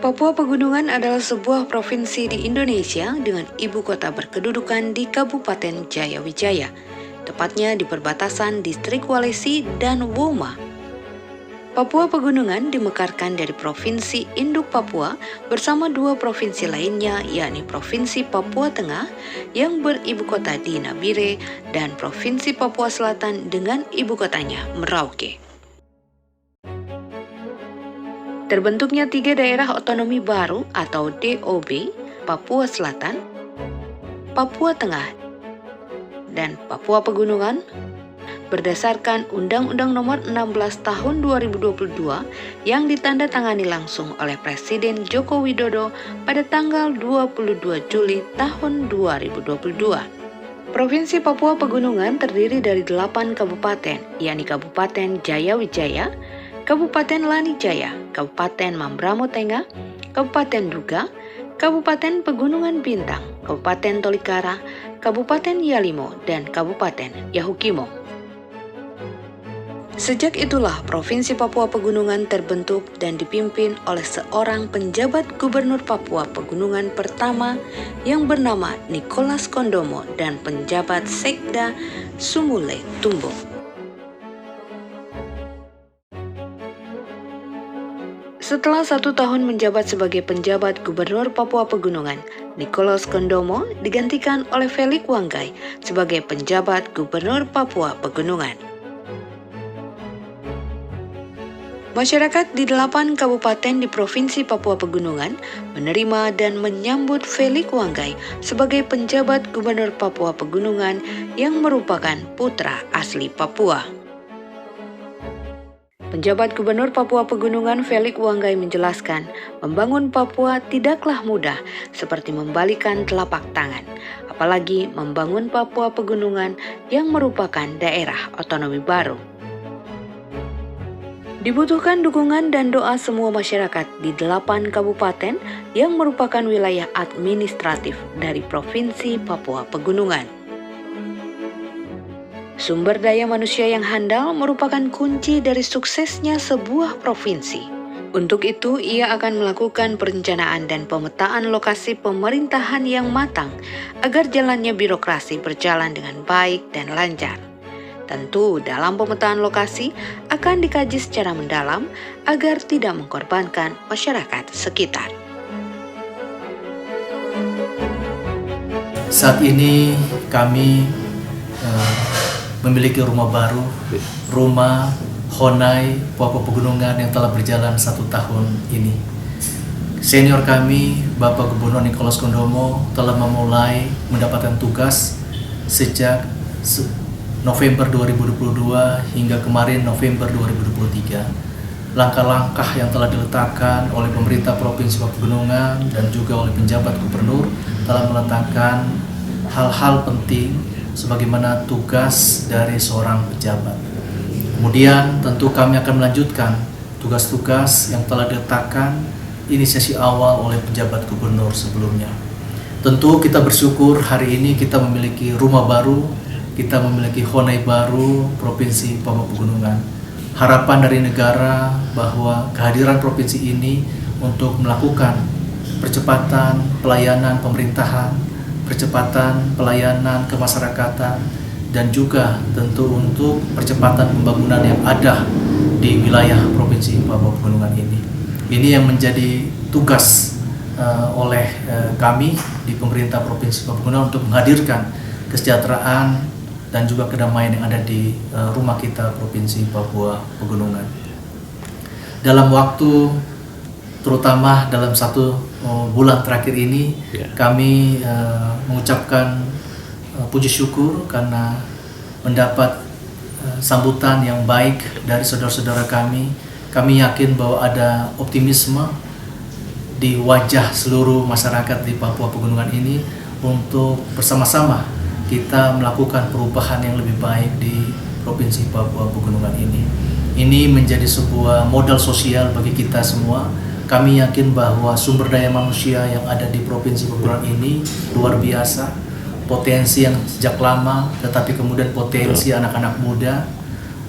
Papua Pegunungan adalah sebuah provinsi di Indonesia dengan ibu kota berkedudukan di Kabupaten Jayawijaya, tepatnya di perbatasan Distrik Walesi dan Woma. Papua Pegunungan dimekarkan dari Provinsi Induk Papua bersama dua provinsi lainnya, yakni Provinsi Papua Tengah yang beribu kota di Nabire dan Provinsi Papua Selatan dengan ibu kotanya Merauke. Terbentuknya 3 daerah otonomi baru atau DOB, Papua Selatan, Papua Tengah, dan Papua Pegunungan berdasarkan Undang-Undang Nomor 16 Tahun 2022 yang ditandatangani langsung oleh Presiden Joko Widodo pada tanggal 22 Juli tahun 2022. Provinsi Papua Pegunungan terdiri dari 8 kabupaten, yakni Kabupaten Jayawijaya, Kabupaten Lanijaya, Kabupaten Mambramo Tengah, Kabupaten Duga, Kabupaten Pegunungan Bintang, Kabupaten Tolikara, Kabupaten Yalimo, dan Kabupaten Yahukimo. Sejak itulah Provinsi Papua Pegunungan terbentuk dan dipimpin oleh seorang penjabat gubernur Papua Pegunungan pertama yang bernama Nicholas Kondomo dan penjabat Sekda Sumule Tumbo. Setelah 1 tahun menjabat sebagai penjabat gubernur Papua Pegunungan, Nicholas Kondomo digantikan oleh Felix Wanggai sebagai penjabat gubernur Papua Pegunungan. Masyarakat di 8 kabupaten di Provinsi Papua Pegunungan menerima dan menyambut Felix Wanggai sebagai penjabat gubernur Papua Pegunungan yang merupakan putra asli Papua. Penjabat Gubernur Papua Pegunungan Felix Wanggai menjelaskan, membangun Papua tidaklah mudah seperti membalikan telapak tangan, apalagi membangun Papua Pegunungan yang merupakan daerah otonomi baru. Dibutuhkan dukungan dan doa semua masyarakat di 8 kabupaten yang merupakan wilayah administratif dari Provinsi Papua Pegunungan. Sumber daya manusia yang handal merupakan kunci dari suksesnya sebuah provinsi. Untuk itu, ia akan melakukan perencanaan dan pemetaan lokasi pemerintahan yang matang agar jalannya birokrasi berjalan dengan baik dan lancar. Tentu, dalam pemetaan lokasi akan dikaji secara mendalam agar tidak mengorbankan masyarakat sekitar. Saat ini kami memiliki rumah baru, rumah Honai Papua Pegunungan yang telah berjalan 1 tahun ini. Senior kami, Bapak Gubernur Nicholas Kondomo, telah memulai mendapatkan tugas sejak November 2022 hingga kemarin November 2023. Langkah-langkah yang telah diletakkan oleh pemerintah Provinsi Papua Pegunungan dan juga oleh penjabat gubernur telah meletakkan hal-hal penting sebagaimana tugas dari seorang pejabat. Kemudian tentu kami akan melanjutkan tugas-tugas yang telah diletakkan inisiasi awal oleh penjabat gubernur sebelumnya. Tentu kita bersyukur hari ini kita memiliki rumah baru, kita memiliki Honai baru Provinsi Papua Pegunungan. Harapan dari negara bahwa kehadiran provinsi ini untuk melakukan percepatan pelayanan pemerintahan, percepatan pelayanan kemasyarakatan, dan juga tentu untuk percepatan pembangunan yang ada di wilayah Provinsi Papua Pegunungan ini. Ini yang menjadi tugas oleh kami di pemerintah Provinsi Papua Pegunungan untuk menghadirkan kesejahteraan dan juga kedamaian yang ada di rumah kita Provinsi Papua Pegunungan. Dalam waktu, terutama dalam 1 bulan terakhir ini, kami mengucapkan puji syukur karena mendapat sambutan yang baik dari saudara-saudara kami. Kami yakin bahwa ada optimisme di wajah seluruh masyarakat di Papua Pegunungan ini untuk bersama-sama kita melakukan perubahan yang lebih baik di Provinsi Papua Pegunungan ini. Ini menjadi sebuah modal sosial bagi kita semua. Kami yakin bahwa sumber daya manusia yang ada di Provinsi Pegunungan ini luar biasa. Potensi yang sejak lama, tetapi kemudian potensi anak-anak muda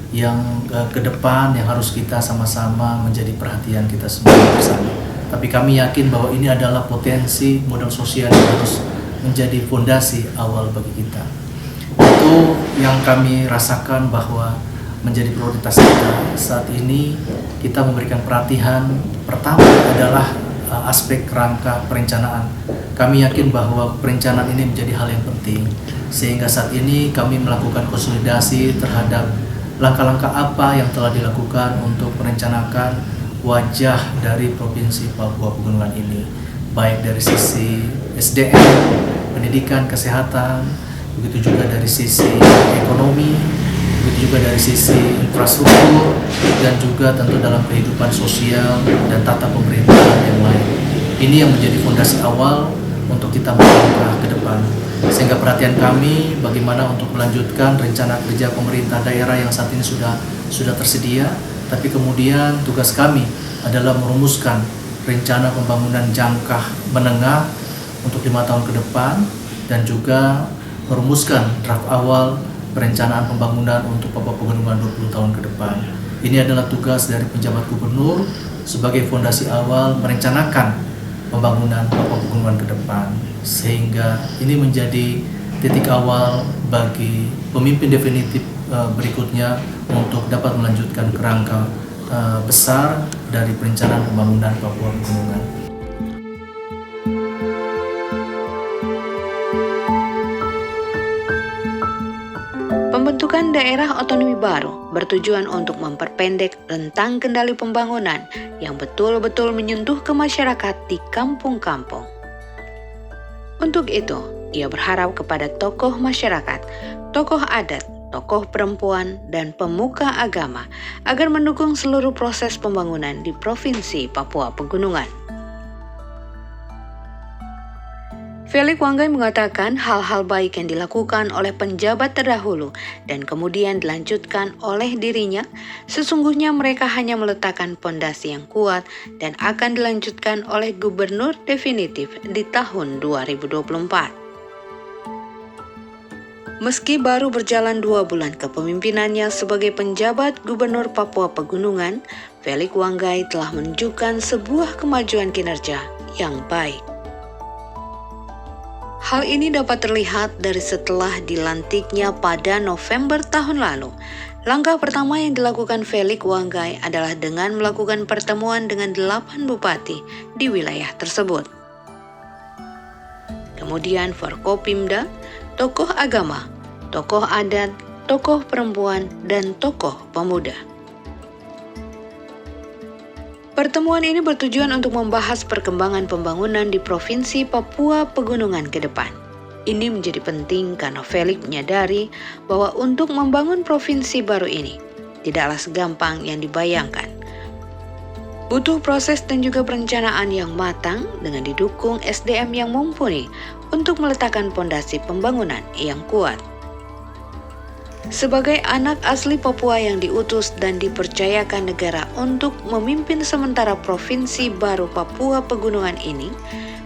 yang ke depan yang harus kita sama-sama menjadi perhatian kita semua bersama. Tapi kami yakin bahwa ini adalah potensi modal sosial yang harus menjadi fondasi awal bagi kita. Itu yang kami rasakan bahwa menjadi prioritas kita saat ini. Kita memberikan perhatian pertama adalah aspek rangka perencanaan. Kami yakin bahwa perencanaan ini menjadi hal yang penting, sehingga saat ini kami melakukan konsolidasi terhadap langkah-langkah apa yang telah dilakukan untuk merencanakan wajah dari Provinsi Papua Pegunungan ini, baik dari sisi SDM, pendidikan, kesehatan, begitu juga dari sisi ekonomi, begitu juga dari sisi infrastruktur, dan juga tentu dalam kehidupan sosial dan tata pemerintahan yang lain. Ini yang menjadi fondasi awal untuk kita melangkah ke depan. Sehingga perhatian kami bagaimana untuk melanjutkan rencana kerja pemerintah daerah yang saat ini sudah tersedia, tapi kemudian tugas kami adalah merumuskan rencana pembangunan jangka menengah untuk 5 tahun ke depan, dan juga merumuskan draft awal perencanaan pembangunan untuk Papua Pegunungan 20 tahun ke depan. Ini adalah tugas dari penjabat gubernur sebagai fondasi awal merencanakan pembangunan Papua Pegunungan ke depan, sehingga ini menjadi titik awal bagi pemimpin definitif berikutnya untuk dapat melanjutkan kerangka besar dari perencanaan pembangunan Papua Pegunungan. Pembentukan daerah otonomi baru bertujuan untuk memperpendek rentang kendali pembangunan yang betul-betul menyentuh ke masyarakat di kampung-kampung. Untuk itu, ia berharap kepada tokoh masyarakat, tokoh adat, tokoh perempuan, dan pemuka agama agar mendukung seluruh proses pembangunan di Provinsi Papua Pegunungan. Felix Wanggai mengatakan hal-hal baik yang dilakukan oleh penjabat terdahulu dan kemudian dilanjutkan oleh dirinya, sesungguhnya mereka hanya meletakkan pondasi yang kuat dan akan dilanjutkan oleh gubernur definitif di tahun 2024. Meski baru berjalan 2 bulan kepemimpinannya sebagai penjabat gubernur Papua Pegunungan, Felix Wanggai telah menunjukkan sebuah kemajuan kinerja yang baik. Hal ini dapat terlihat dari setelah dilantiknya pada November tahun lalu. Langkah pertama yang dilakukan Felix Wanggai adalah dengan melakukan pertemuan dengan 8 bupati di wilayah tersebut. Kemudian Forkopimda, tokoh agama, tokoh adat, tokoh perempuan, dan tokoh pemuda. Pertemuan ini bertujuan untuk membahas perkembangan pembangunan di Provinsi Papua Pegunungan ke depan. Ini menjadi penting karena Felix menyadari bahwa untuk membangun provinsi baru ini tidaklah segampang yang dibayangkan. Butuh proses dan juga perencanaan yang matang dengan didukung SDM yang mumpuni untuk meletakkan pondasi pembangunan yang kuat. Sebagai anak asli Papua yang diutus dan dipercayakan negara untuk memimpin sementara Provinsi baru Papua Pegunungan ini,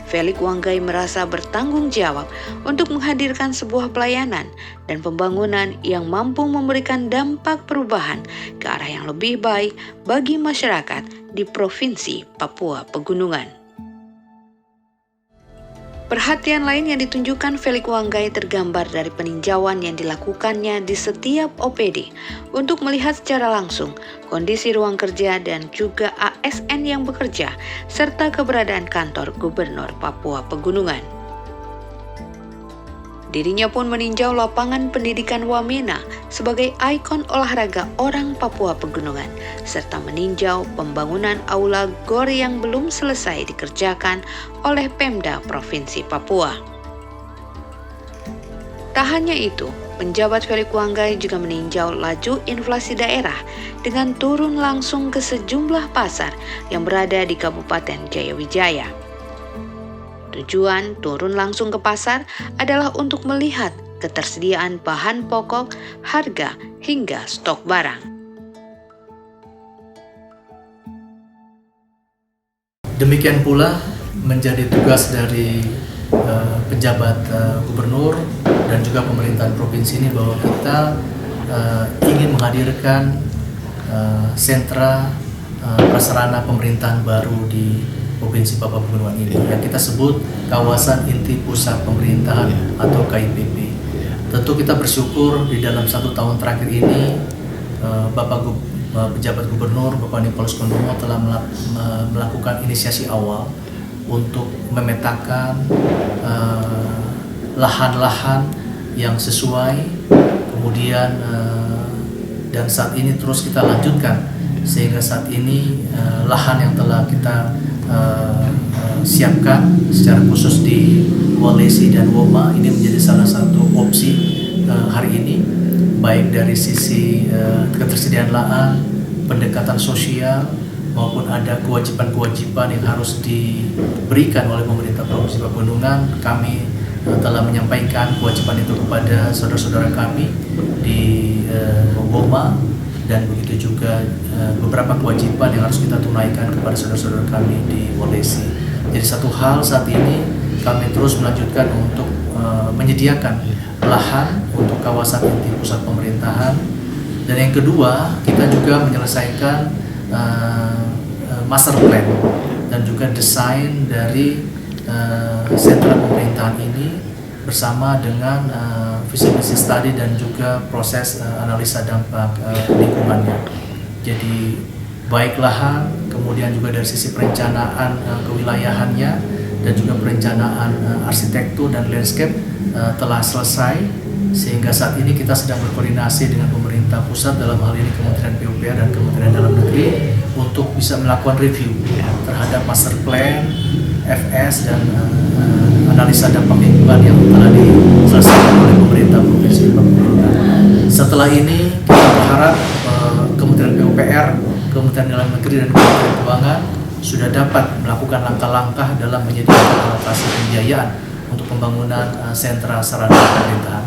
Felix Wanggai merasa bertanggung jawab untuk menghadirkan sebuah pelayanan dan pembangunan yang mampu memberikan dampak perubahan ke arah yang lebih baik bagi masyarakat di Provinsi Papua Pegunungan. Perhatian lain yang ditunjukkan Felix Wanggai tergambar dari peninjauan yang dilakukannya di setiap OPD untuk melihat secara langsung kondisi ruang kerja dan juga ASN yang bekerja serta keberadaan kantor Gubernur Papua Pegunungan. Dirinya pun meninjau lapangan pendidikan Wamena sebagai ikon olahraga orang Papua Pegunungan, serta meninjau pembangunan aula GOR yang belum selesai dikerjakan oleh Pemda Provinsi Papua. Tak hanya itu, penjabat Felix Wanggai juga meninjau laju inflasi daerah dengan turun langsung ke sejumlah pasar yang berada di Kabupaten Jayawijaya. Tujuan turun langsung ke pasar adalah untuk melihat ketersediaan bahan pokok, harga, hingga stok barang. Demikian pula menjadi tugas dari penjabat gubernur dan juga pemerintahan provinsi ini bahwa kita ingin menghadirkan sentra prasarana pemerintahan baru di Provinsi Papua Pegunungan ini, yang kita sebut kawasan inti pusat pemerintahan atau KIPP. Tentu kita bersyukur di dalam 1 tahun terakhir ini pejabat gubernur Bapak Nicholas Kondomo telah melakukan inisiasi awal untuk memetakan lahan-lahan yang sesuai, kemudian dan saat ini terus kita lanjutkan sehingga saat ini lahan yang telah kita siapkan secara khusus di Walesi dan Woma ini menjadi salah satu opsi hari ini, baik dari sisi ketersediaan lahan, pendekatan sosial, maupun ada kewajiban-kewajiban yang harus diberikan oleh pemerintah Provinsi Papua Pegunungan. Kami telah menyampaikan kewajiban itu kepada saudara-saudara kami di Woma, dan begitu juga beberapa kewajiban yang harus kita tunaikan kepada saudara-saudara kami di Walesi. Jadi satu hal saat ini kami terus melanjutkan untuk menyediakan lahan untuk kawasan inti pusat pemerintahan, dan yang kedua kita juga menyelesaikan master plan dan juga desain dari sentra pemerintahan ini bersama dengan feasibility study dan juga proses analisa dampak lingkungannya. Jadi baik lahan, kemudian juga dari sisi perencanaan kewilayahannya dan juga perencanaan arsitektur dan landscape telah selesai, sehingga saat ini kita sedang berkoordinasi dengan pemerintah pusat, dalam hal ini Kementerian PUPR dan Kementerian Dalam Negeri, untuk bisa melakukan review terhadap master plan, FS, dan analisa dampak lingkungan yang telah diselesaikan oleh pemerintah Provinsi Papua Pegunungan. Setelah ini kita berharap Kementerian PUPR, Kementerian Dalam Negeri, dan Kementerian Keuangan sudah dapat melakukan langkah-langkah dalam menyediakan alokasi pembiayaan untuk pembangunan sentra sarana pemerintahan.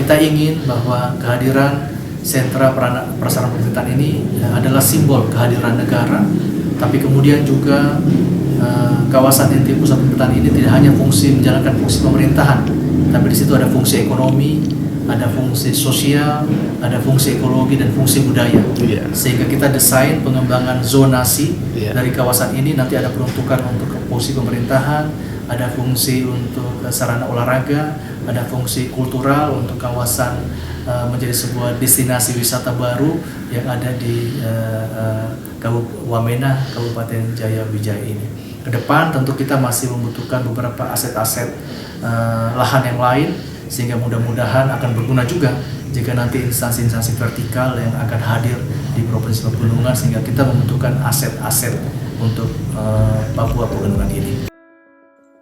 Kita ingin bahwa kehadiran sentra prasarana pemerintahan ini adalah simbol kehadiran negara, tapi kemudian juga kawasan inti pusat pemerintahan ini tidak hanya fungsi menjalankan fungsi pemerintahan, tapi di situ ada fungsi ekonomi, ada fungsi sosial, ada fungsi ekologi, dan fungsi budaya. Sehingga kita desain pengembangan zonasi dari kawasan ini, nanti ada peruntukan untuk fungsi pemerintahan, ada fungsi untuk sarana olahraga, ada fungsi kultural untuk kawasan menjadi sebuah destinasi wisata baru yang ada di Wamena, Kabupaten Jaya Wijaya ini. Ke depan tentu kita masih membutuhkan beberapa aset-aset lahan yang lain, sehingga mudah-mudahan akan berguna juga jika nanti instansi-instansi vertikal yang akan hadir di Provinsi Papua Pegunungan, sehingga kita membutuhkan aset-aset untuk Papua Pegunungan ini.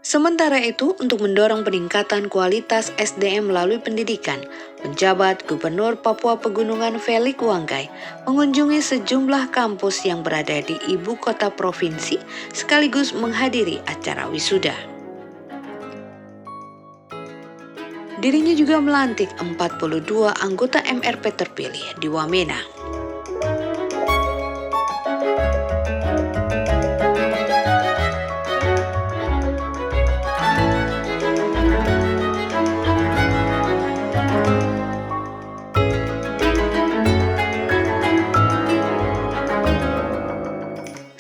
Sementara itu, untuk mendorong peningkatan kualitas SDM melalui pendidikan, penjabat Gubernur Papua Pegunungan Felix Wanggai mengunjungi sejumlah kampus yang berada di ibu kota provinsi sekaligus menghadiri acara wisuda. Dirinya juga melantik 42 anggota MRP terpilih di Wamena.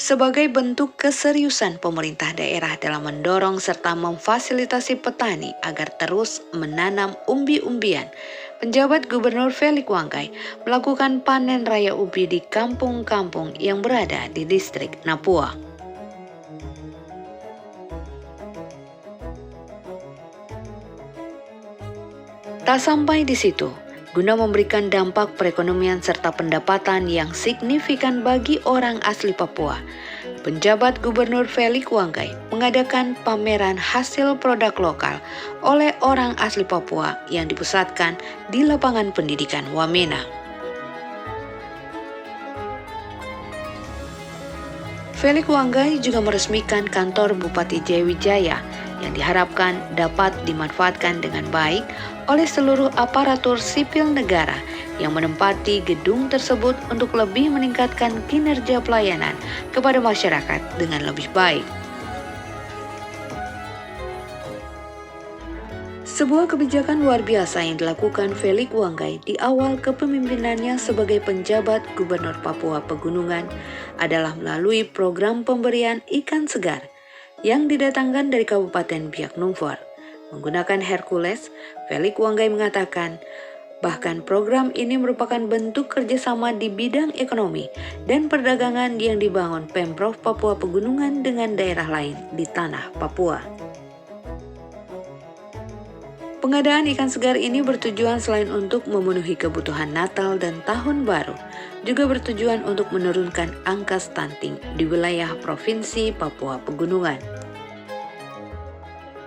Sebagai bentuk keseriusan pemerintah daerah dalam mendorong serta memfasilitasi petani agar terus menanam umbi-umbian, penjabat Gubernur Felix Wanggai melakukan panen raya ubi di kampung-kampung yang berada di distrik Napua. Tak sampai di situ, guna memberikan dampak perekonomian serta pendapatan yang signifikan bagi orang asli Papua, penjabat Gubernur Felix Wanggai mengadakan pameran hasil produk lokal oleh orang asli Papua yang dipusatkan di lapangan pendidikan Wamena. Felix Wanggai juga meresmikan kantor Bupati Jaya Wijaya yang diharapkan dapat dimanfaatkan dengan baik oleh seluruh aparatur sipil negara yang menempati gedung tersebut untuk lebih meningkatkan kinerja pelayanan kepada masyarakat dengan lebih baik. Sebuah kebijakan luar biasa yang dilakukan Felix Wanggai di awal kepemimpinannya sebagai penjabat Gubernur Papua Pegunungan adalah melalui program pemberian ikan segar yang didatangkan dari Kabupaten Biak Numfor. Menggunakan Hercules, Felix Wanggai mengatakan, bahkan program ini merupakan bentuk kerjasama di bidang ekonomi dan perdagangan yang dibangun Pemprov Papua Pegunungan dengan daerah lain di tanah Papua. Pengadaan ikan segar ini bertujuan selain untuk memenuhi kebutuhan Natal dan Tahun Baru, juga bertujuan untuk menurunkan angka stunting di wilayah Provinsi Papua Pegunungan.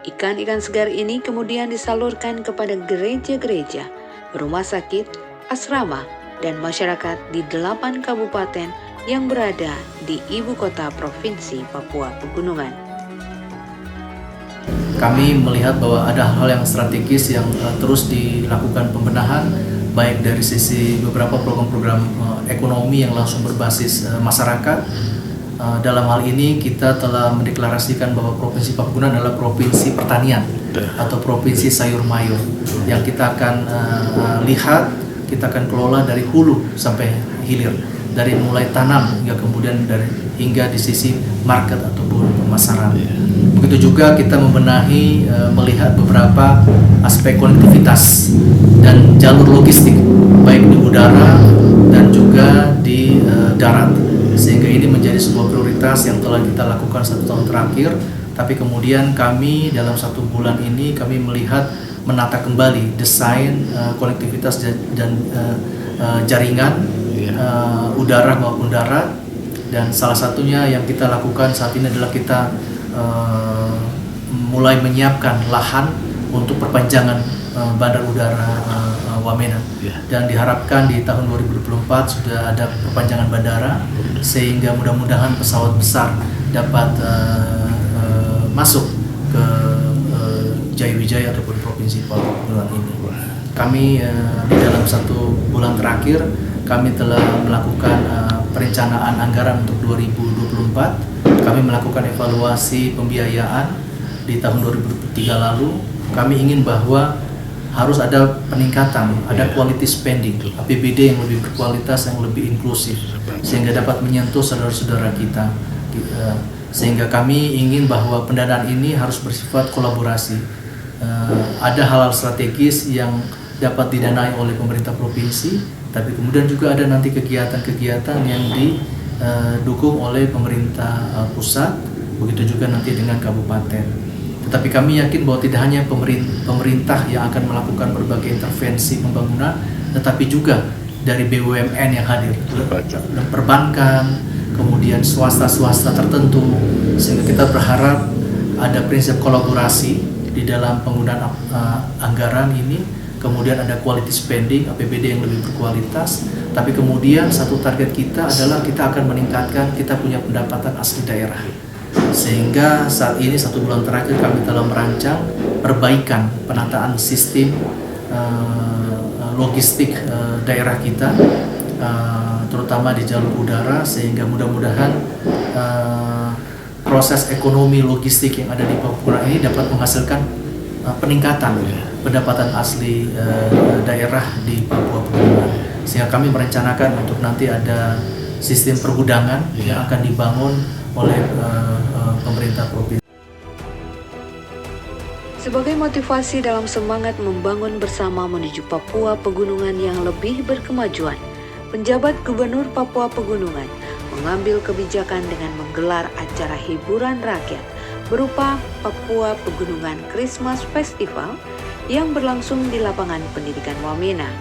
Ikan-ikan segar ini kemudian disalurkan kepada gereja-gereja, rumah sakit, asrama, dan masyarakat di 8 kabupaten yang berada di ibu kota Provinsi Papua Pegunungan. Kami melihat bahwa ada hal yang strategis yang terus dilakukan pembenahan, baik dari sisi beberapa program-program ekonomi yang langsung berbasis masyarakat. Dalam hal ini kita telah mendeklarasikan bahwa Provinsi Papua Pegunungan adalah provinsi pertanian atau provinsi sayur mayur yang kita akan lihat, kita akan kelola dari hulu sampai hilir, dari mulai tanam hingga kemudian hingga di sisi market ataupun pemasaran. Begitu juga kita membenahi, melihat beberapa aspek konektivitas dan jalur logistik baik di udara dan juga di darat, sehingga ini menjadi sebuah prioritas yang telah kita lakukan 1 tahun terakhir. Tapi kemudian kami dalam 1 bulan ini kami melihat menata kembali desain konektivitas dan jaringan udara maupun darat, dan salah satunya yang kita lakukan saat ini adalah kita mulai menyiapkan lahan untuk perpanjangan bandar udara Wamena, dan diharapkan di tahun 2024 sudah ada perpanjangan bandara sehingga mudah-mudahan pesawat besar dapat masuk ke Jayawijaya ataupun Provinsi Papua Pegunungan ini. Kami di dalam 1 bulan terakhir kami telah melakukan perencanaan anggaran untuk 2024. Kami melakukan evaluasi pembiayaan di tahun 2023 lalu. Kami ingin bahwa harus ada peningkatan, ada quality spending, APBD yang lebih berkualitas, yang lebih inklusif, sehingga dapat menyentuh saudara-saudara kita. Sehingga kami ingin bahwa pendanaan ini harus bersifat kolaborasi. Ada hal-hal strategis yang dapat didanai oleh pemerintah provinsi, tapi kemudian juga ada nanti kegiatan-kegiatan yang didukung oleh pemerintah pusat, begitu juga nanti dengan kabupaten. Tetapi kami yakin bahwa tidak hanya pemerintah yang akan melakukan berbagai intervensi pembangunan, tetapi juga dari BUMN yang hadir, perbankan, kemudian swasta-swasta tertentu, sehingga kita berharap ada prinsip kolaborasi di dalam penggunaan anggaran ini, kemudian ada quality spending, APBD yang lebih berkualitas, tapi kemudian satu target kita adalah kita akan meningkatkan kita punya pendapatan asli daerah. Sehingga saat ini 1 bulan terakhir kami telah merancang perbaikan penataan sistem logistik daerah kita, terutama di jalur udara, sehingga mudah-mudahan proses ekonomi logistik yang ada di Papua ini dapat menghasilkan peningkatan pendapatan asli daerah di Papua Pegunungan. Sehingga kami merencanakan untuk nanti ada sistem pergudangan yang akan dibangun oleh pemerintah provinsi. Sebagai motivasi dalam semangat membangun bersama menuju Papua Pegunungan yang lebih berkemajuan, penjabat Gubernur Papua Pegunungan mengambil kebijakan dengan menggelar acara hiburan rakyat berupa Papua Pegunungan Christmas Festival yang berlangsung di lapangan pendidikan Wamena.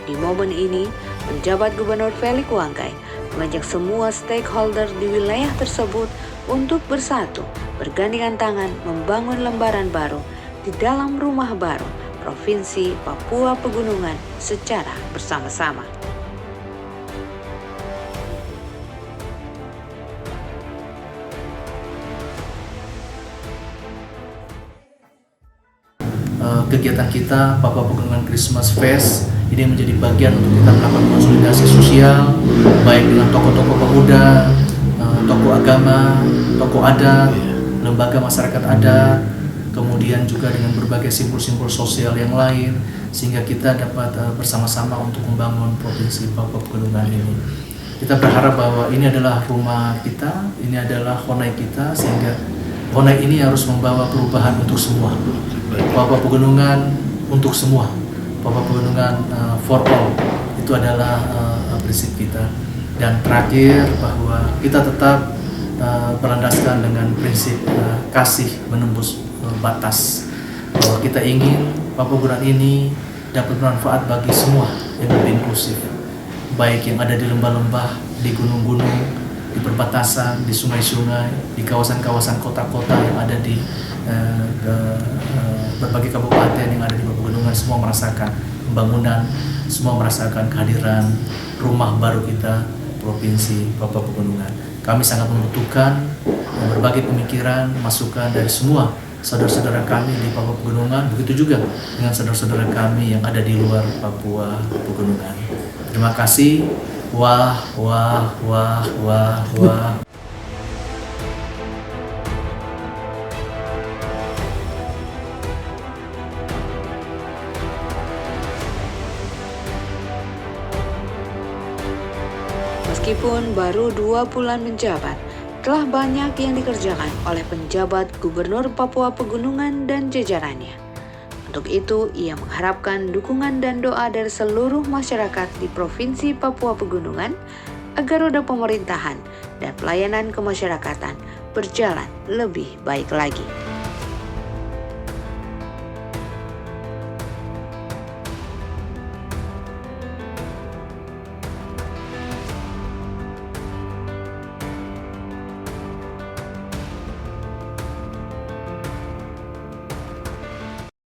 Di momen ini, penjabat Gubernur Felix Wanggai mengajak semua stakeholder di wilayah tersebut untuk bersatu, bergandengan tangan membangun lembaran baru di dalam rumah baru Provinsi Papua Pegunungan secara bersama-sama. Kegiatan kita Papua Pegunungan Christmas Fest ini menjadi bagian untuk kita melakukan konsolidasi sosial, baik dengan tokoh-tokoh pemuda, tokoh agama, tokoh adat, lembaga masyarakat adat, kemudian juga dengan berbagai simbol-simbol sosial yang lain, sehingga kita dapat bersama-sama untuk membangun Provinsi Papua Pegunungan ini. Kita berharap bahwa ini adalah rumah kita, ini adalah Honai kita, sehingga Honai ini harus membawa perubahan untuk semua. Papua Pegunungan untuk semua. Papua Pegunungan for all. Itu adalah prinsip kita. Dan terakhir bahwa kita tetap berlandaskan dengan prinsip kasih menembus batas. Bahwa kita ingin Papua Pegunungan ini dapat bermanfaat bagi semua yang lebih inklusif. Baik yang ada di lembah-lembah, di gunung-gunung, di perbatasan, di sungai-sungai, di kawasan-kawasan kota-kota yang ada di berbagai kabupaten yang ada di Papua Pegunungan, semua merasakan pembangunan, semua merasakan kehadiran rumah baru kita, Provinsi Papua Pegunungan. Kami sangat membutuhkan berbagai pemikiran, masukan dari semua saudara-saudara kami di Papua Pegunungan, begitu juga dengan saudara-saudara kami yang ada di luar Papua Pegunungan. Terima kasih. Wah, wah, wah, wah, wah. Meskipun baru 2 bulan menjabat, telah banyak yang dikerjakan oleh penjabat Gubernur Papua Pegunungan dan jajarannya. Untuk itu, ia mengharapkan dukungan dan doa dari seluruh masyarakat di Provinsi Papua Pegunungan agar roda pemerintahan dan pelayanan kemasyarakatan berjalan lebih baik lagi.